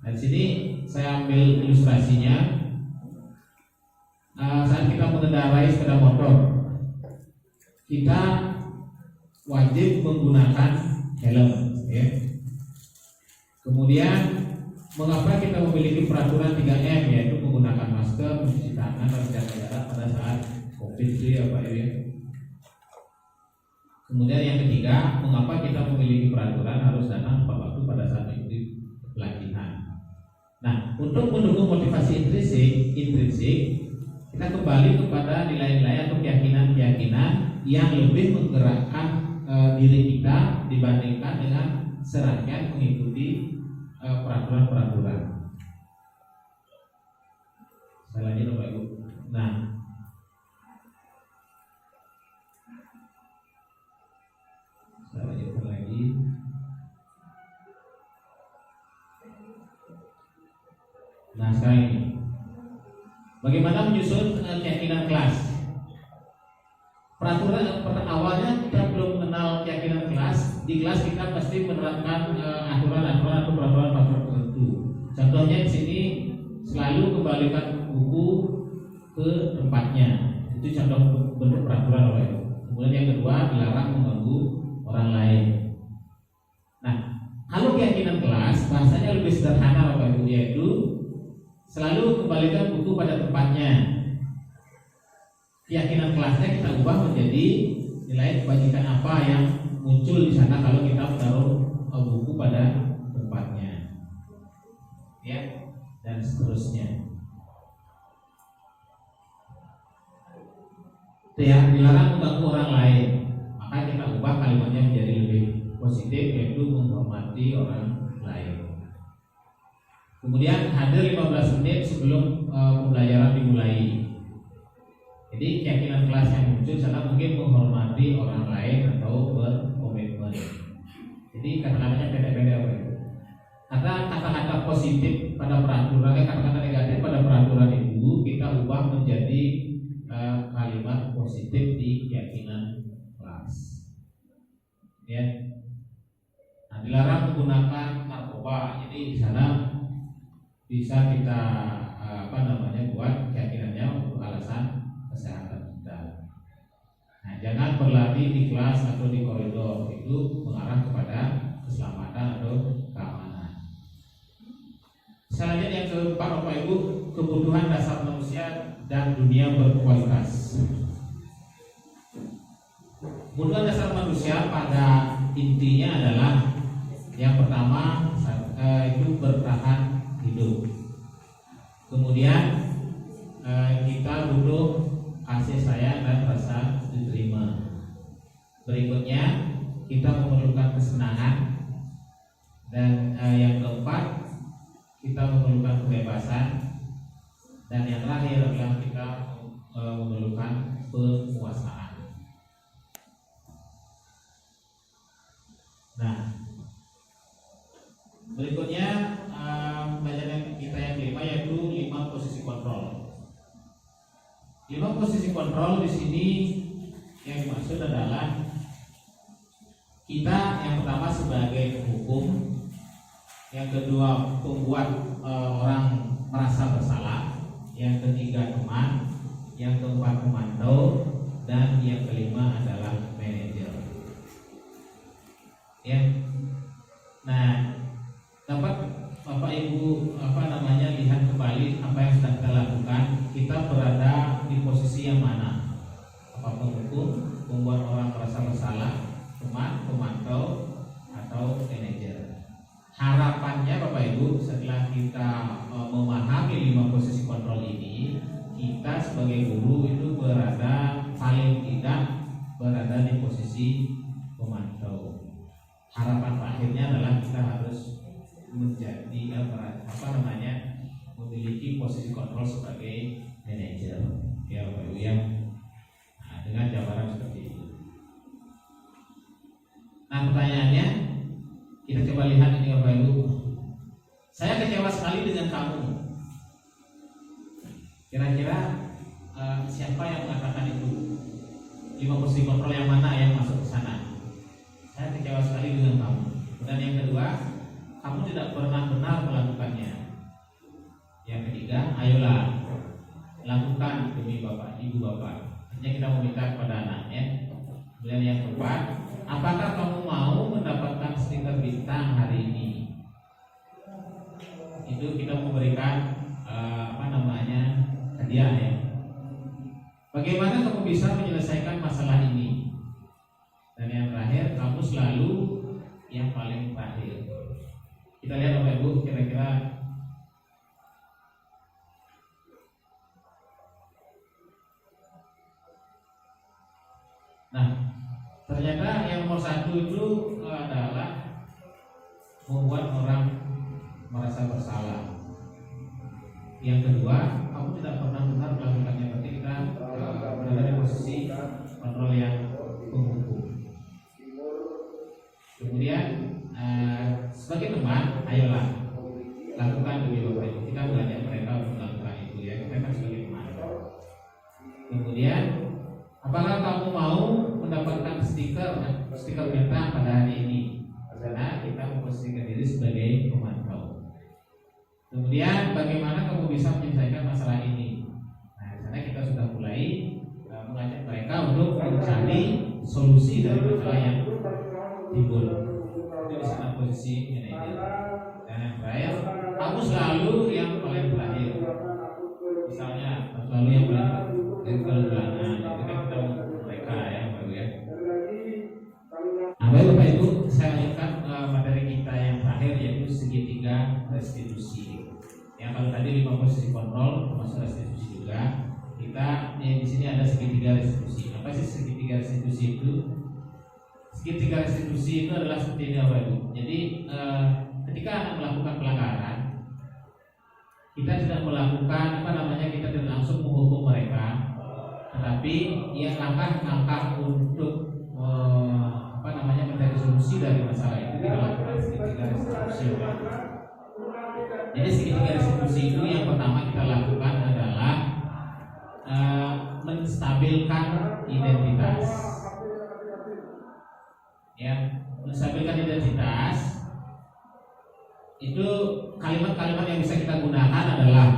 Nah, di sini saya ambil ilustrasinya. Saat kita mengendarai sepeda motor, kita wajib menggunakan helm ya. Kemudian mengapa kita memiliki peraturan 3M, yaitu menggunakan masker, mencuci tangan, dan jaga jarak pada saat COVID ya Pak ya. Kemudian yang ketiga, mengapa kita memiliki peraturan harus datang tepat waktu pada saat mengikuti pelatihan. Nah, untuk mendukung motivasi intrinsik, kita kembali kepada nilai-nilai atau keyakinan-keyakinan yang lebih menggerakkan diri kita dibandingkan dengan serangkaian mengikuti peraturan-peraturan. Saya lanjut Bapak Ibu. Nah, saya lanjutkan lagi. Nah sekarang ini, bagaimana menyusun keyakinan kelas? Peraturan awalnya kita belum mengenal keyakinan kelas. Di kelas kita pasti menerapkan aturan-aturan atau peraturan-peraturan tertentu. Contohnya di sini selalu kembalikan buku ke tempatnya. Itu contoh bentuk peraturan Bapak Ibu. Kemudian yang kedua, dilarang mengganggu orang lain. Nah, kalau keyakinan kelas bahasanya lebih sederhana Bapak Ibu, yaitu selalu kembalikan buku pada tempatnya. Keyakinan kelasnya kita ubah menjadi nilai kebajikan apa yang muncul di sana kalau kita menaruh buku pada tempatnya, ya, dan seterusnya. Yang dilarang mengganggu orang lain, maka kita ubah kalimatnya menjadi lebih positif, yaitu menghormati orang lain. Kemudian hadir 15 menit sebelum pembelajaran dimulai. Jadi keyakinan kelas yang muncul karena mungkin menghormati orang lain atau berkomitmen. Jadi kata-katanya beda-beda itu. Karena kata-kata positif pada peraturan, kata-kata negatif pada peraturan itu kita ubah menjadi kalimat positif di keyakinan kelas. Ya. Nah, dilarang menggunakan narkoba. Jadi di sana bisa kita buat keyakinannya untuk alasan kesehatan kita. Nah, jangan berlari di kelas atau di koridor, itu mengarah kepada keselamatan atau keamanan. Selanjutnya yang keempat, Bapak Ibu, kebutuhan dasar manusia dan dunia berkualitas. Kebutuhan dasar manusia pada intinya adalah yang pertama itu bertahan hidup. Kemudian kita butuh kasih sayang dan rasa diterima. Berikutnya kita memerlukan kesenangan, dan yang keempat kita memerlukan kebebasan, dan yang terakhir adalah kita memerlukan penguasaan. Nah, berikutnya pelajaran kita yang kelima yaitu 5 posisi kontrol. 5 posisi kontrol di sini yang dimaksud adalah kita yang pertama sebagai penghukum, yang kedua membuat orang merasa bersalah, yang ketiga teman, yang keempat pemantau, dan yang kelima adalah manajer. Ya. Nah, dapat Bapak Ibu lihat kembali apa yang sedang kita lakukan. Kita berada di posisi yang mana? Apa penghukum, membuat orang merasa bersalah, teman, pemantau, atau manajer? Harapannya Bapak Ibu, setelah kita memahami 5 posisi kontrol ini, kita sebagai guru itu berada paling tidak berada di posisi pemantau. Harapan akhirnya adalah kita harus menjadi memiliki posisi kontrol sebagai manajer, ya Bapak Ibu ya. Nah, dengan jabaran seperti itu. Nah, pertanyaannya kita coba lihat ini Bapak Ibu. Saya kecewa sekali dengan kamu. Kira-kira siapa yang mengatakan itu? 5 posisi kontrol yang mana yang masuk ke sana? Saya kecewa sekali dengan kamu. Dan yang kedua, kamu tidak pernah benar melakukannya. Yang ketiga, ayolah lakukan demi Bapak, Ibu Bapak. Hanya kita meminta kepada anaknya. Kemudian yang keempat, apakah kamu mau mendapatkan stiker bintang hari ini? Itu kita memberikan hadiah ya. Bagaimana kamu bisa menyelesaikan masalah ini? Dan yang terakhir, kamu selalu yang paling terakhir. Kita lihat Bapak Ibu, kira-kira ternyata yang nomor 1 itu adalah membuat orang merasa bersalah. Yang kedua, kamu tidak pernah benar melakukannya. Berarti kita berada di posisi kontrol yang penghukum. Kemudian sebagai teman, ayolah lakukan demi Bapak Ibu. Kita mengajak mereka untuk melakukan itu ya. Kita kan sebagai teman. Kemudian, apakah kamu mau mendapatkan stiker bintang pada hari ini? Karena kita memposisikan diri sebagai pemantau. Kemudian bagaimana kamu bisa menyelesaikan masalah ini? Nah, di sana kita sudah mulai mengajak mereka untuk mencari solusi dari masalah yang timbul. Itu di sana posisi manajer. Dan yang terakhir, kamu selalu yang paling terakhir. Misalnya selalu yang paling terakhir. Itu kan kita mereka ya, Bapak ya. Nah, baik Bapak Ibu, saya lanjutkan materi kita yang terakhir yaitu segitiga restitusi. Ya, kalau tadi 5 posisi kontrol termasuk restitusi juga, kita di sini ada segitiga restitusi. Apa sih segitiga restitusi itu? Segitiga restitusi itu adalah seperti ini Bapak Ibu. Jadi ketika anak melakukan pelanggaran, kita tidak melakukan kita tidak langsung menghukum mereka, tetapi ya langkah-langkah untuk mencari solusi dari masalah itu kita lakukan segitiga restitusi. Jadi segitiga restitusi itu yang pertama kita lakukan adalah menstabilkan identitas. Ya, menstabilkan identitas itu kalimat-kalimat yang bisa kita gunakan adalah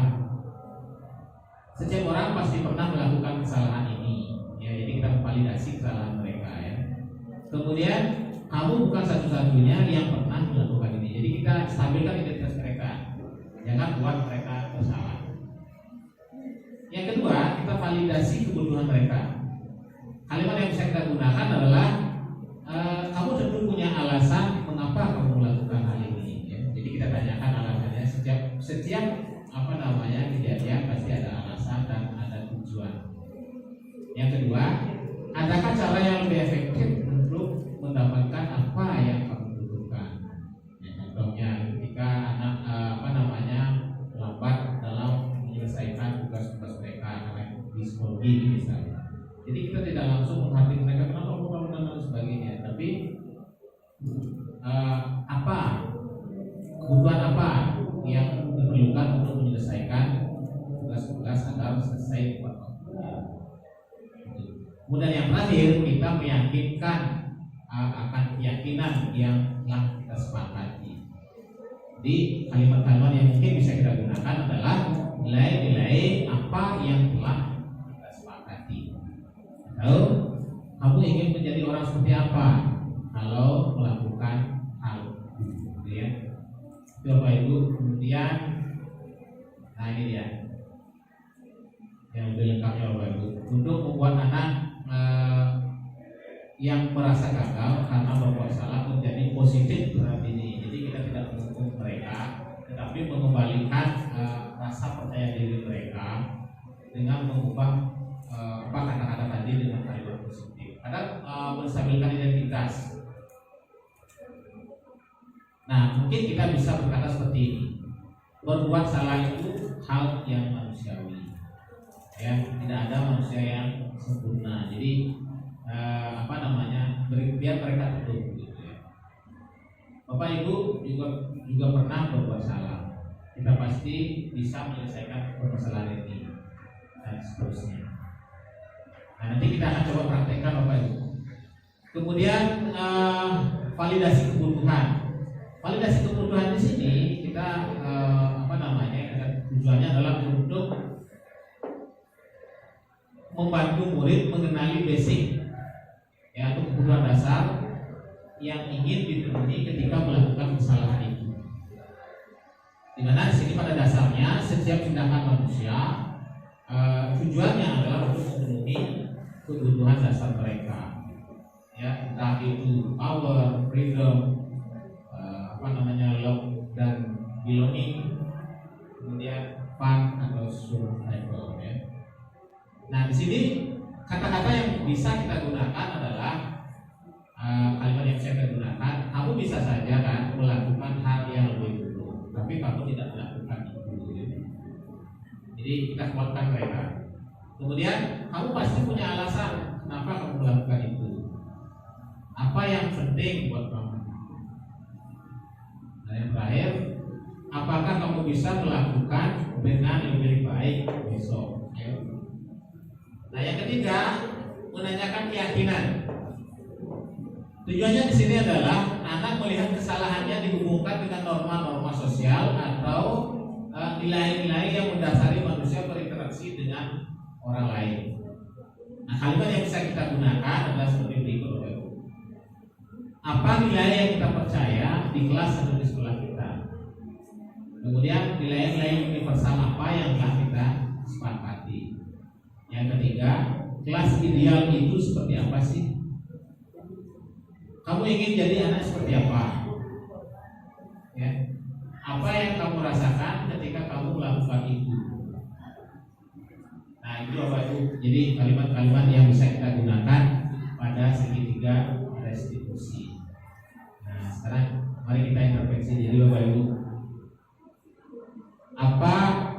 setiap orang pasti pernah melakukan kesalahan ini. Ya, jadi kita validasi kesalahan mereka ya. Kemudian kamu bukan satu-satunya yang pernah melakukan ini. Jadi kita stabilkan identitas mereka. Jangan buat mereka bersalah. Yang kedua, kita validasi kebutuhan mereka. Kalimat yang bisa kita gunakan adalah kamu tentu punya alasan mengapa kamu melakukan hal ini. Ya. Jadi kita tanyakan alasannya. Setiap kejadian pasti ada alasan dan ada tujuan. Yang kedua, adakah cara yang lebih efektif untuk mendapatkan apa yang kamu butuhkan? Ya, contohnya ketika anak lambat dalam menyelesaikan tugas-tugas mereka karena psikologi misalnya. Jadi kita tidak langsung menghakimi mereka kenapa kamu dan sebagainya, tapi kebutuhan apa yang diperlukan untuk menyelesaikan tugas-tugas agar selesai tepat waktu. Kemudian yang terakhir, kita meyakinkan akan keyakinan yang telah kita sepakati. Jadi kalimat-kalimat yang mungkin bisa kita gunakan adalah nilai-nilai apa yang telah kita sepakati. Atau kamu ingin menjadi orang seperti apa kalau melakukan hal itu, ya. Itu Bapak Ibu. Kemudian, nah ini dia yang lebih lengkapnya Bapak Ibu. Untuk membuat anak yang merasa gagal karena berbuat salah menjadi positif saat ini. Jadi kita tidak menghukum mereka, tetapi mengembalikan rasa percaya diri mereka dengan mengubah kata-kata tadi dengan kalimat positif. Ada menstabilkan identitas. Nah, mungkin kita bisa berkata seperti ini: berbuat salah itu hal yang manusiawi. Ya, tidak ada manusia yang sempurna. Jadi biar mereka tutup gitu ya. Bapak Ibu juga pernah berbuat salah. Kita pasti bisa menyelesaikan permasalahan ini dan seterusnya. Nah, nanti kita akan coba praktekkan Bapak Ibu. Kemudian validasi kebutuhan. Validasi kebutuhan di sini kita tujuannya adalah untuk membantu murid mengenali basic, ya, atau kebutuhan dasar yang ingin dipenuhi ketika melakukan kesalahan itu. Dimana di sini pada dasarnya setiap tindakan manusia tujuannya adalah untuk memenuhi kebutuhan dasar mereka, ya, entah itu power, freedom, love dan belonging, kemudian fun atau survival, ya. Nah, di sini kata-kata yang bisa kita gunakan adalah kalimat yang saya gunakan. Kamu bisa saja kan melakukan hal yang lebih dulu, tapi kamu tidak melakukan itu. Jadi kita kuatkan mereka. Kemudian kamu pasti punya alasan kenapa kamu melakukan itu. Apa yang penting buat kamu? Dan yang terakhir, apakah kamu bisa melakukan dengan lebih baik besok? Nah, yang ketiga, menanyakan keyakinan. Tujuannya di sini adalah anak melihat kesalahannya dihubungkan dengan norma-norma sosial atau nilai-nilai yang mendasari manusia berinteraksi dengan orang lain. Nah, kalimat yang bisa kita gunakan adalah seperti berikut. Apa nilai yang kita percaya di kelas atau di sekolah kita? Kemudian nilai-nilai universal apa yang telah kita sepakati? Yang ketiga, kelas ideal itu seperti apa sih? Kamu ingin jadi anak seperti apa? Ya. Apa yang kamu rasakan ketika kamu melakukan itu? Nah, itu Bapak Ibu. Jadi kalimat-kalimat yang bisa kita gunakan pada segitiga restitusi. Nah, sekarang mari kita introspeksi diri Bapak Ibu.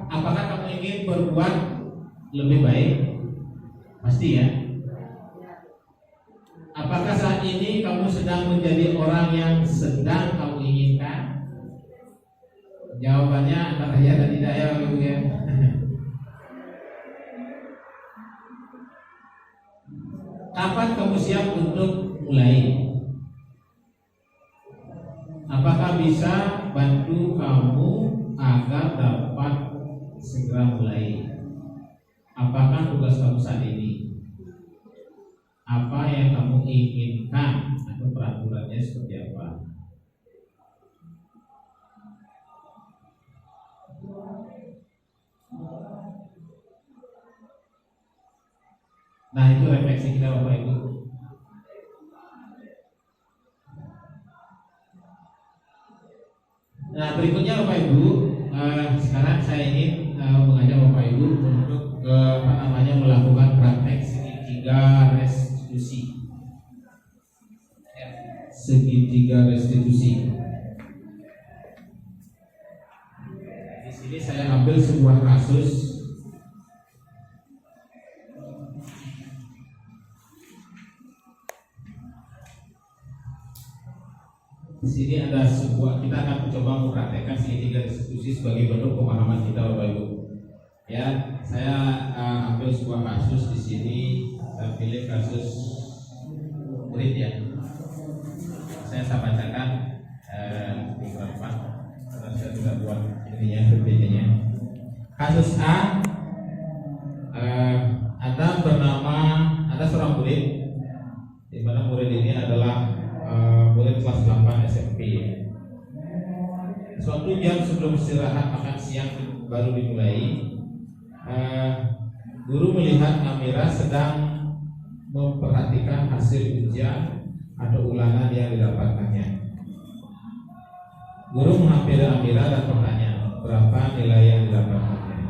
Apakah kamu ingin berbuat lebih baik? Pasti ya. Apakah saat ini kamu sedang menjadi orang yang sedang kamu inginkan? Jawabannya antara ya dan tidak ya, Ibu ya. Kapan kamu siap untuk mulai? Apakah bisa bantu kamu agar dapat segera mulai? Apakah tugas kamu saat ini? Apa yang kamu inginkan atau peraturannya seperti apa? Nah, itu refleksi kita Bapak Ibu. Nah, berikutnya Bapak Ibu, sekarang saya ingin mengajak Bapak Ibu untuk melakukan praktek segitiga restitusi. Segitiga restitusi. Di sini saya ambil sebuah kasus. Di sini ada sebuah, kita akan mencoba mempraktekkan segitiga restitusi sebagai bentuk pemahaman kita Bapak Ibu. Ya, saya ambil sebuah kasus di sini, saya pilih kasus murid ya. Saya bacakan di berapa? Karena saya sudah buat ininya, PPT-nya. Kasus A, ada seorang murid, di mana murid ini adalah murid kelas 8 SMP. Suatu jam sebelum istirahat makan siang baru dimulai, guru melihat Amira sedang memperhatikan hasil ujian atau ulangan yang didapatkannya. Guru menghampiri Amira dan bertanya, berapa nilai yang didapatkannya?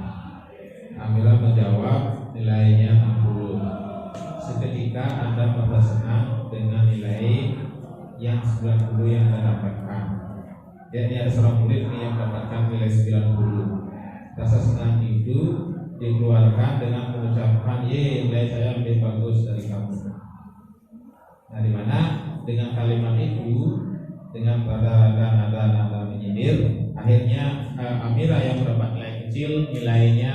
Amira menjawab, nilainya 60. Seketika Anda merasa senang dengan nilai yang 90 yang Anda dapatkan. Jadi ada seorang murid yang mendapatkan nilai 90. Rasa senang itu dikeluarkan dengan mengucapkan, "Ye, nilai saya lebih bagus dari kamu." Nah, di mana dengan kalimat itu, dengan nada menyindir, akhirnya Amira yang mendapat nilai kecil, nilainya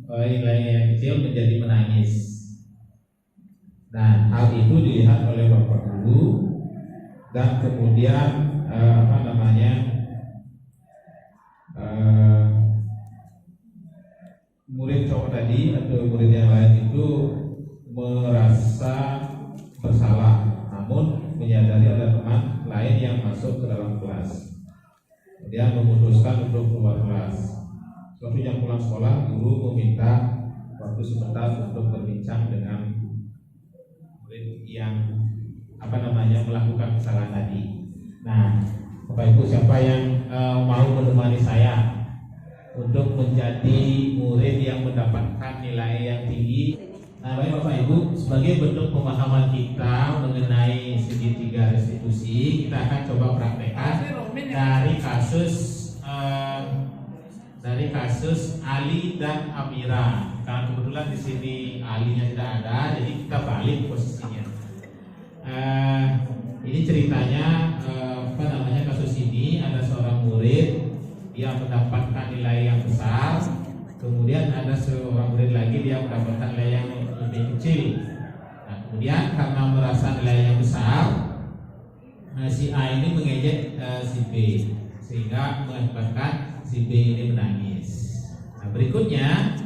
yang kecil menjadi menangis. Nah, hal itu dilihat oleh Bapak Guru. Dan kemudian murid cowok tadi atau murid yang lain itu merasa bersalah, namun menyadari ada teman lain yang masuk ke dalam kelas. Dia memutuskan untuk keluar kelas. Suatu jam pulang sekolah, guru meminta waktu sebentar untuk berbincang dengan murid yang melakukan kesalahan tadi. Nah, Bapak Ibu, siapa yang mau menemani saya untuk menjadi murid yang mendapatkan nilai yang tinggi? Nah, baik Bapak Ibu, sebagai bentuk pemahaman kita mengenai segitiga restitusi, kita akan coba praktekkan dari kasus Ali dan Amira. Karena kebetulan di sini Alinya tidak ada, jadi kita balik posisinya. Ini ceritanya kasus ini ada seorang murid dia mendapatkan nilai yang besar, kemudian ada seorang murid lagi dia mendapatkan nilai yang lebih kecil. Nah, kemudian karena merasa nilai yang besar, si A ini mengejek si B sehingga mengakibatkan si B ini menangis. Nah, berikutnya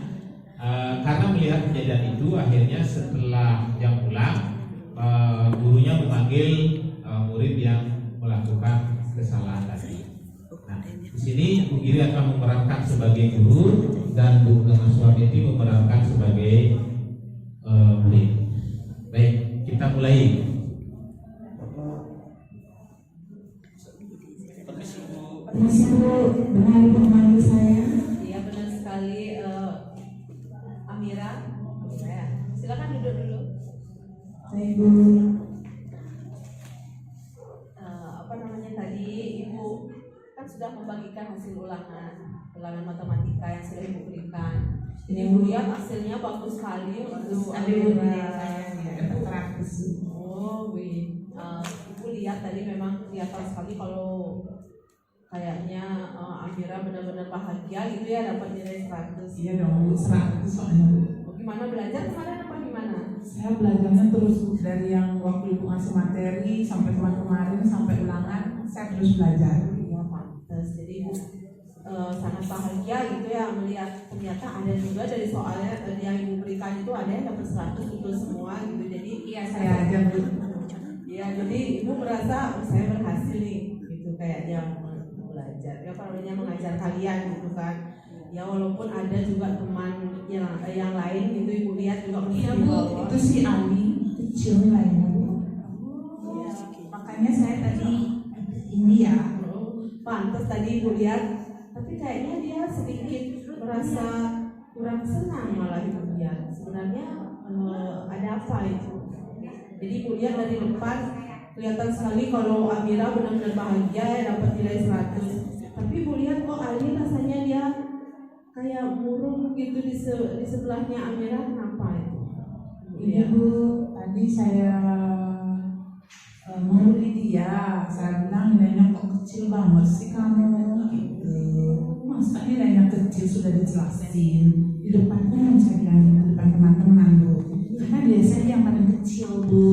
karena melihat kejadian itu, akhirnya setelah jam pulang gurunya memanggil murid yang melakukan kesalahan tadi. Nah, di sini Bu Giri akan memerankan sebagai guru dan Bu Suwamiti memerankan sebagai murid. Baik, kita mulai. Permisi Bu, dengan Ibu memanggil saya. Iya benar sekali, Amira. Ya, silakan duduk dulu. Baik Bu. Tadi Ibu kan sudah membagikan hasil ulangan matematika yang sudah Ibu berikan. Ini ibu lihat hasilnya bagus sekali untuk Ada yang Amira. saya dapat 100. Oh, ibu lihat tadi memang kelihatan sekali kalau kayaknya Amira benar-benar bahagia gitu ya dapat nilai 100. Iya dong, 100 soalnya Bu. Oh, gimana belajar kemarin apa gimana? Saya belajarnya terus Bu, dari yang waktu ibu ngasih materi sampai kemarin sampai ulangan, saya terus belajar. Ya pantas. Jadi ibu sangat bahagia gitu ya melihat ternyata ada juga dari soalnya yang ibu berikan itu ada yang dapat 100 betul semua gitu. Jadi Iya, saya aja Bu. ya jadi ibu merasa saya berhasil nih gitu kayaknya belajar ya namanya mengajar kalian gitu kan ya walaupun ada juga teman yang lain gitu ibu lihat juga Iya di Bu, bawah. itu si Ali kecil nilainya Bu. Iya. Makanya saya tadi ini ya. Pantas tadi ibu lihat tapi kayaknya dia sedikit merasa kurang senang malah ibu lihat sebenarnya ada apa itu. Jadi ibu lihat dari depan kelihatan sekali kalau Amira benar-benar bahagia ya dapat nilai 100. Tapi ibu lihat kok Ali rasanya dia kayak murung gitu di sebelahnya Amira, kenapa itu? Ini Bu, tadi saya membuli dia, saya bilang nilainya kok kecil banget sih kamu gitu. Masa nilainya kecil sudah dijelasin di depannya, saya bilang di depan teman-teman Bu. Karena biasanya yang paling kecil Bu.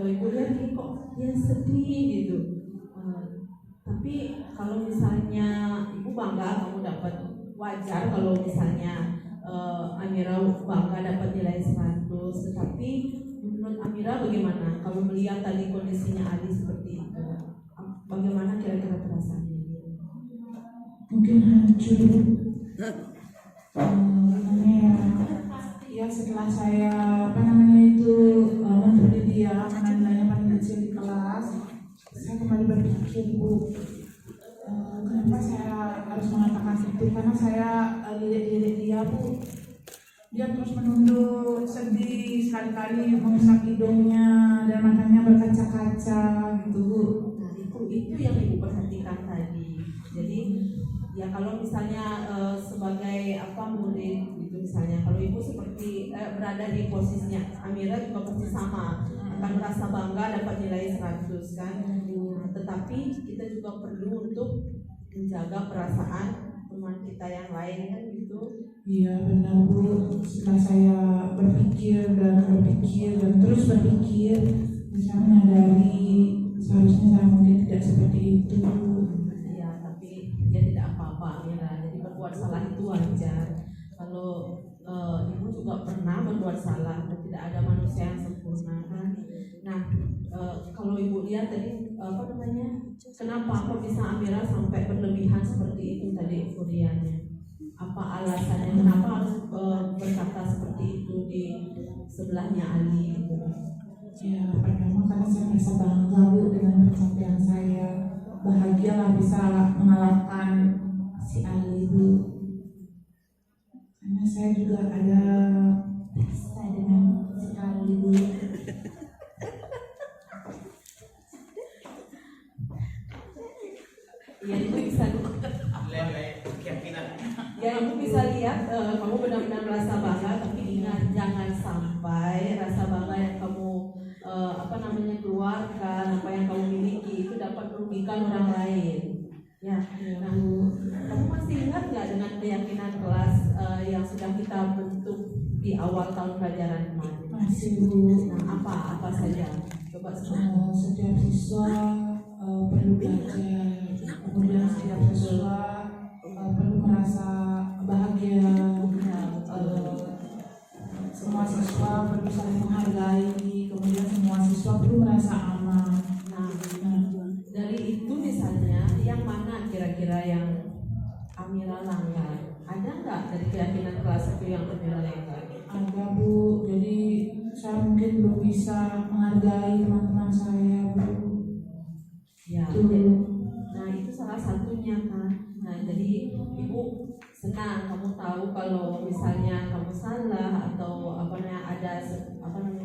Ibu lihat nih kok dia sedih gitu. Tapi kalau misalnya ibu bangga kamu dapat, wajar kalau misalnya Amira bangga dapat nilai 100. Tetapi menurut Amira bagaimana kalau melihat tadi kondisinya Ali seperti itu? Bagaimana kira-kira perasaannya? Mungkin hancur. Ya setelah saya membuli dia karena nilainya paling kecil di kelas, saya kembali berpikir Bu, kenapa saya harus mengatakan itu? Karena saya lihat dia Bu, dia terus menunduk, sedih, sekali-kali mengusap hidungnya dan matanya berkaca-kaca gitu Bu. Nah itu yang ibu perhatikan tadi. Jadi ya kalau misalnya sebagai murid gitu misalnya kalau ibu seperti berada di posisinya Amira juga pasti sama akan merasa bangga dapat nilai 100 kan. Nah, tetapi kita juga perlu untuk menjaga perasaan teman kita yang lain kan gitu. Iya benar Bu, setelah saya berpikir dan terus berpikir, saya menyadari seharusnya saya mungkin tidak seperti itu. Ya tapi ya tidak apa-apa Amira, jadi berbuat salah itu wajar. Kalau ibu juga pernah berbuat salah dan tidak ada manusia yang sempurna kan. Nah kalau ibu lihat tadi kenapa kok bisa Amira sampai berlebihan seperti itu tadi euforianya? Apa alasannya kenapa harus berkata seperti itu di sebelahnya Ali gitu? Ya pertama karena saya merasa bangga Bu dengan pencapaian saya, bahagialah bisa mengalahkan si Ali Bu. Karena saya juga ada pesta dengan si Ali Bu. Ya ibu bisa ya ibu bisa lihat kamu benar-benar merasa bangga, tapi ingat jangan sampai rasa bangga yang kamu keluarkan, apa yang kamu miliki itu dapat merugikan orang lain. Ya, nah, kamu masih ingat nggak dengan keyakinan kelas yang sudah kita bentuk di awal tahun pelajaran kemarin? Masih Bu. Nah, apa saja? Coba Setiap siswa perlu belajar, kemudian setiap siswa perlu merasa bahagia, semua siswa perlu saling menghargai, kemudian semua siswa perlu merasa aman. Nah, dari itu misalnya yang mana kira-kira yang Amira langgar? Ada nggak dari keyakinan kelas itu yang Amira langgar? Ada Bu, jadi saya mungkin belum bisa menghargai teman-teman saya Bu. Ya, nah itu salah satunya kan. Nah jadi ibu senang kamu tahu kalau misalnya kamu salah atau ada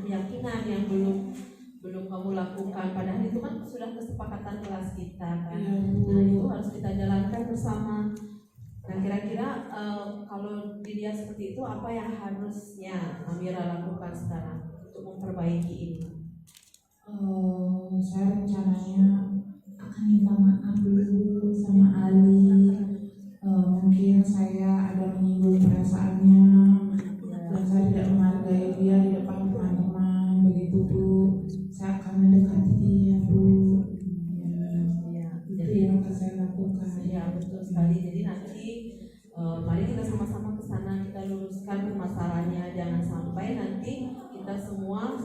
keyakinan yang belum kamu lakukan, padahal itu kan sudah kesepakatan kelas kita kan. Nah itu harus kita jalankan bersama. Nah kira-kira kalau dilihat seperti itu apa yang harusnya Amira lakukan sekarang untuk memperbaiki ini? Saya rencananya akan minta maaf dulu sama Ali. Mungkin saya ada menyinggung perasaannya dan saya tidak menghargai dia di depan teman-teman. Begitu Bu, saya akan mendekati dia Bu. Itu yang akan saya lakukan. Ya betul sekali. Jadi nanti mari kita sama-sama ke sana, kita luruskan permasalahannya. Jangan sampai nanti kita semua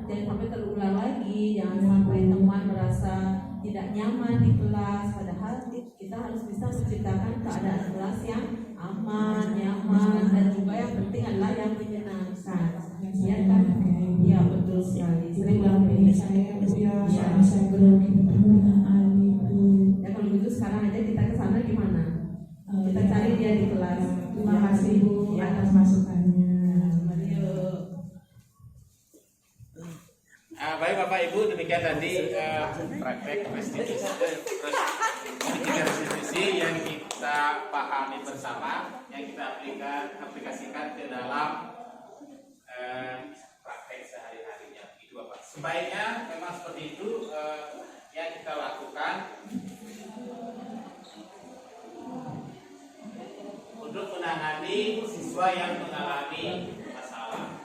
jangan sampai terulang lagi. Jangan sampai teman merasa tidak nyaman di kelas. Padahal kita harus bisa menciptakan keadaan kelas yang aman, nyaman, dan juga yang penting adalah yang menyenangkan. Ya kan? Ya betul sekali. Sering ini saya saya grogi bertemu dengan Ali Bu. Ya kalau gitu sekarang aja kita ke sana gimana? Kita cari dia di kelas. Terima kasih Bu atas masukannya. Baik Bapak Ibu, demikian tadi praktek restitusi yang kita pahami bersama, yang kita aplikasikan ke dalam praktek sehari-harinya. Itu Bapak. Sebaiknya memang seperti itu yang kita lakukan untuk menangani siswa yang mengalami masalah.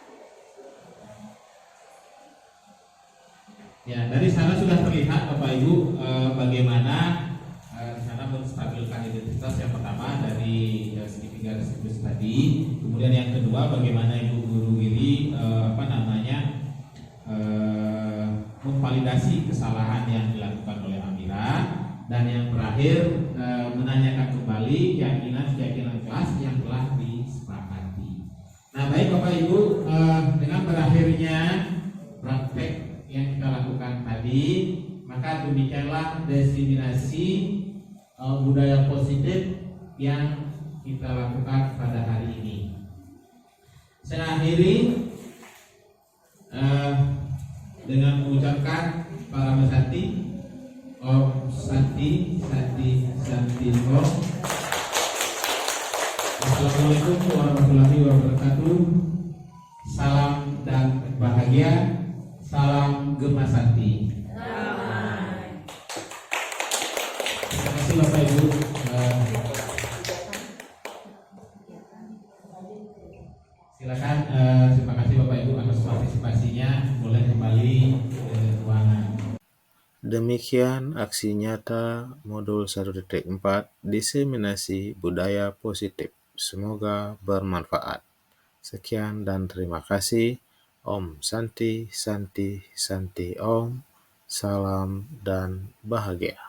Ya, dari sana sudah terlihat Bapak Ibu bagaimana di sana menstabilkan identitas yang pertama dari segi tiga restitusi tadi, kemudian yang kedua bagaimana Ibu Guru Giri memvalidasi kesalahan yang dilakukan oleh Amira, dan yang terakhir menanyakan kembali keyakinan kelas yang telah disepakati. Nah, baik Bapak Ibu, dengan berakhirnya praktek yang kita lakukan tadi, maka demikianlah diseminasi budaya positif yang kita lakukan pada hari ini. Saya akhiri dengan mengucapkan para Santi, Om Santi, Santi, Santi Om. Assalamualaikum warahmatullahi wabarakatuh. Salam dan bahagia. Salam Gema Santi. Terima kasih Bapak Ibu. Silakan, terima kasih Bapak Ibu atas partisipasinya. Boleh kembali ke ruangan. Demikian aksi nyata modul 1.4 diseminasi budaya positif. Semoga bermanfaat. Sekian dan terima kasih. Om Santi, Santi, Santi Om. Salam dan bahagia.